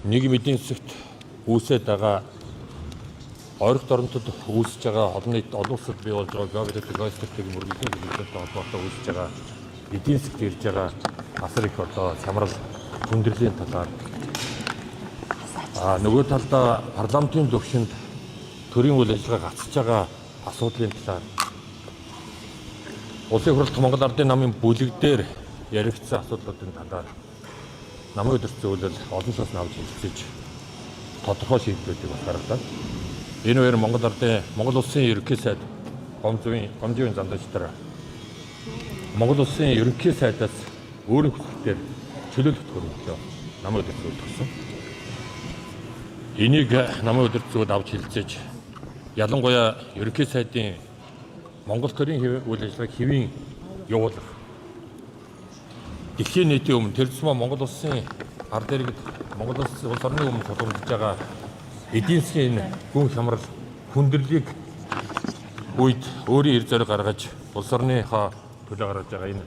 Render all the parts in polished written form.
нийгмийн эдийн засагт үүсээд байгаа ойролт орнотод үүсэж байгаа олон нийт олон улсад бий болж байгаа геополитик мөрөглөлийн хэлбэртэй холбоотой үүсэж байгаа эдийн засагт ирж байгаа асар их одоо хямрал хүндрлийн талаар нөгөө талдаа парламентын төвшөнд төрийн үйл ажиллагаа гацж байгаа асуудлын талаар улсын хурлд Монгол Ардын намын бүлэг дээр яригдсан асуудлуудын талаар намын өдөрт зөвлөл олон шатны авч хэлцэж тодорхой шийдлүүдийг гаргадаг. Энэ хоёр Монгол Ардын Монгол Улсын ерөнхий сайд гомжийн замдагчдаар Монгол Улсын ерөнхий сайдаас өөрийн хүсэлтээр чөлөөлөлт хөрвөлөө намын өдөрт зөвлөсөн. Энийг намын өдөрт зөвлөлд авч хэлцэж ялангуяа ерөнхий сайдын Монгол төрийн үйл ажиллагааг хэвийн явуулах дэлхийн нийтийн өмнө тэр тусмаа Монгол Улсын ард иргэд Монгол улс орны өмнө тулгамдж байгаа эдийн засгийн гүн хямрал хүндрэлийг үед өөрийн эр зориг гаргаж улс орныхоо төлөө гаргаж байгаа энэ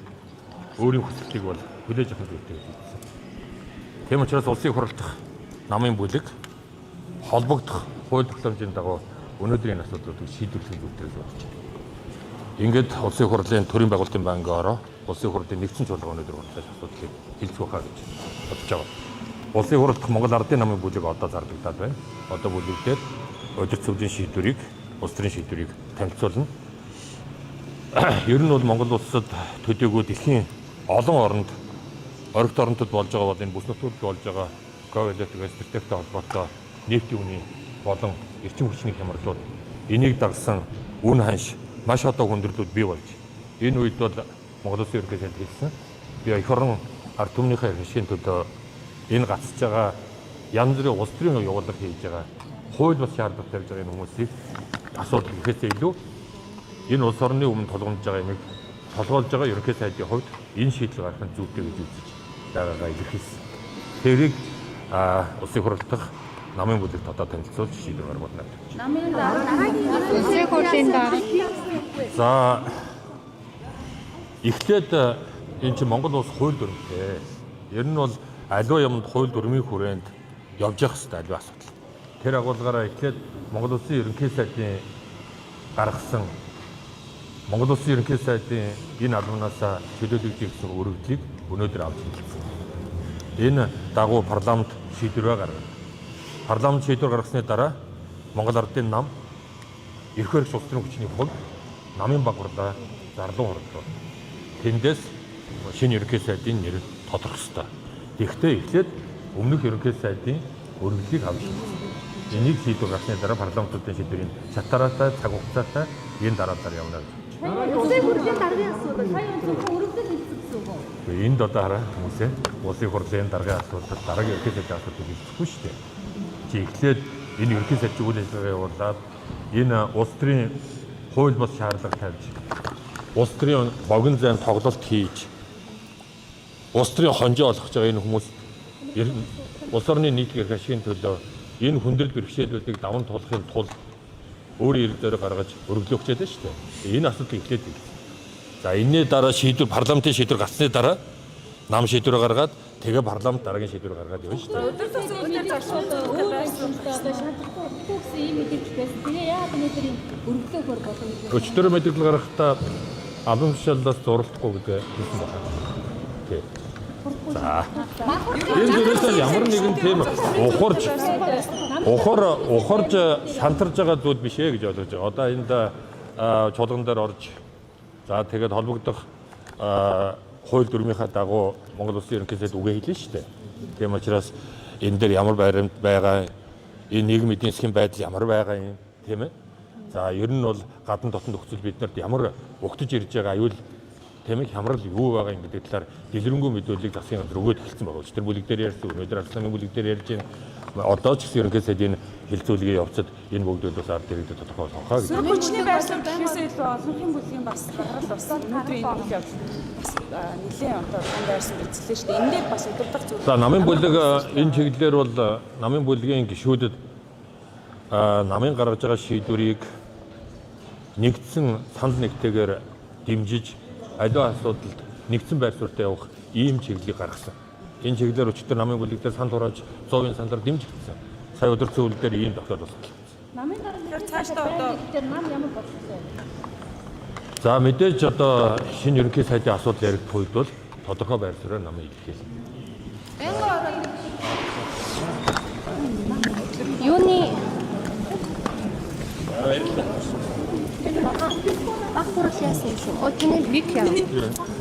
өөрийн хүсэлтийг бол хүлээж авах хэрэгтэй гэж хэлсэн. Тийм учраас улсын хурлд намын бүлэг холбогдох хууль тогтоомжийн дагуу өнөөдрийн асуудлуудыг шийдвэрлэх үүдрээс болж байна. Ингээд улсын хурлын төрийн байгуулалтын банкаараа улсын хурлын нэгдсэн чуулга өнөөдөр хурлаж асуудлыг хэлцэх байхаа гэж бодож байгаа. Улсын хурлд Монгол Ардын намын бүлэг одоо зардагдаад байна. Одоо бүлэгдээд өдөр зөвлөлийн шийдвэрийг, улс төрийн шийдвэрийг танилцуулна. Ер нь бол Монгол улсад төдийгүй дэлхийн олон оронд орогт орнотод болж байгаа бол энэ бүс нутгад болж байгаа геополитик стратегтэй холбоотой нефтийн үнийн болон эрчим хүчний хямралууд энийг дагсан үн ханш маш одоо хүндрэлүүд бий болж энэ үед бол Монгол Улсын ерөнхий сайд хэлсэн би эх орон ард түмнийхээ эрхшийн төлөө энэ гацж байгаа янз бүрийн улс төрийн явуулга хийж байгаа хууль бус шаардлагатай байж байгаа энэ хүмүүсийг асуудал гэхээсээ илүү энэ улс орны өмнө тулгамдж байгаа нэг толгойлж байгаа ерөнхий сайдын хувьд энэ шийдэл гаргах нь зүйтэй гэж үзэж байгаагаа илэрхийлсэн. Тэрийг улсын хурлд намын бүлэгт одоо танилцуулж шийдвэр гаргуулна. Намын дараагийн улсын хурлын дараа. За эхлээд энэ чинь Монгол улс хууль дүрмтэй. Ер нь бол аливаа юмд хууль дүрмийн хүрээнд явж явах хэрэгтэй аливаа асуудал. Тэр агуулгаараа эхлээд Монгол Улсын ерөнхий сайдын гаргасан Монгол Улсын ерөнхий сайдын энэ албанаас чөлөөлөгдөж ирсэн өргөдлийг өнөөдөр авч хэлсэн. Энэ дагуу парламент шийдвэрээ гаргав. Парламент шийдвэр гаргасны дараа Монгол Ардын нам эрх баригч улс төрийн хүчний хувьд намын баг хурлаа зарлан хурлаа. Тэндээс шинэ ерөнхий сайдын нэр тодорхой ёстой. Тэгэхдээ эхлээд өмнөх ерөнхий сайдын өргөдлийг авч хэлсэн. Энийг шийдвэр гаргасны дараа парламентуудын шийдвэрийн шатараатай цаг хугацаатай энэ дараалал явна гэж. Улсын хурлын даргын асуудал сая зөвхөн өргөдөл хэлсэн үү? Энд одоо хараа хүмүүсээ улсын хурлын даргын асуудал дараагийн ерөнхий сайдын асуудал хэлчихгүй шүү дээ. Чи эхлээд энэ ерөнхий сайдын үйл ажиллагаа явуулаад энэ улс төрийн хууль бус шаардлага тавьж улс төрийн богино зайн тоглолт хийж улс төрийн хонжоо олгож байгаа энэ хүмүүс улс орны нийтлэг эрх ашигын төлөө энэ хүндрэл бэрхшээлүүдийг даван туулахын тулд өөрийн эрх зориг гаргаж өргөлөөх гэж байна шүү дээ. Энэ асуудлыг эхлээд хэлсэн. За энэний дараа шийдвэр парламентын шийдвэр гарсны дараа нам шийдвэр гаргаад тэгээ парламент дараагийн шийдвэр гаргаад явна шүү дээ. Өдөр тутмын зарчмууд өөрөөсөө шаардлагагүй гэсэн юм мэдээж байсан. Тэгээ яагаад өнөөдөр өргөдлөө хөр болов вэ? Өчтөр мэдээлэл гаргахдаа албан тушаалаас зуралдахгүй гэдэг хэлсэн байна. Тий. За. Энэ зүйлээс ямар нэгэн тийм ухарж шантарж байгаа зүйл биш ээ гэж ойлгож байгаа. Одоо энд чуулган дээр орж за тэгээд холбогдох хууль дүрмийнхаа дагуу Монгол Улсын ерөнхий сайд үгээ хэлнэ шүү дээ. Тийм учраас энэ дээр ямар баримт байгаа, энэ нийгмийн эдийн засгийн байдал ямар байгаа юм, тийм ээ. За ер нь бол гадна дотн нөхцөл биднэрт ямар угтаж ирж байгаа аюул тийм ээ хямрал юу байгаа юм гэдэг талаар дэлгэрэнгүй мэдүүлгийг засгийн газар өгөөд эхэлсэн байгаа. Тэр бүлэг дээр ярьсан, өнөөдөр арсланы бүлэг дээр ярьж байна. Одоо ч гэсэн ерөнхий сайдын хэлцүүлгийн явцад энэ бүгд бас ард иргэдэд тодорхой сонхоо гэж. Хүчний байрлал гэхээсээ илүү олонхын бүлгийн бас гарал бас өнөөдрийн энэ явц бас нэлээд одоо сан байрсан эзлээ шүү дээ. Эндээ бас удирдах зүйл. За намын бүлэг энэ чиглэлээр бол намын бүлгийн гишүүдэд намын гаргаж байгаа шийдвэрийг нэгдсэн санал нэгтэйгээр дэмжиж аливаа асуудалд нэгдсэн байр суурьтай явах ийм чиглэлийг гаргасан. Энэ чиглэлээр өчигдөр намын бүлэг дээр сан турааж 100-ын сандар дэмжигдсэн. Сая өдөр цөөлөл дээр ийм тохиолдол болсон. Намын дараа цаашдаа одоо нам ямар бодлоо? За мэдээж одоо шинэ ерөнхий сайдын асуудал яригдах үед бол тодорхой байр суурьаар намын илэрхийлсэн. Юуны Ах, хурал яасан юм шүү. О, тийм бик яа.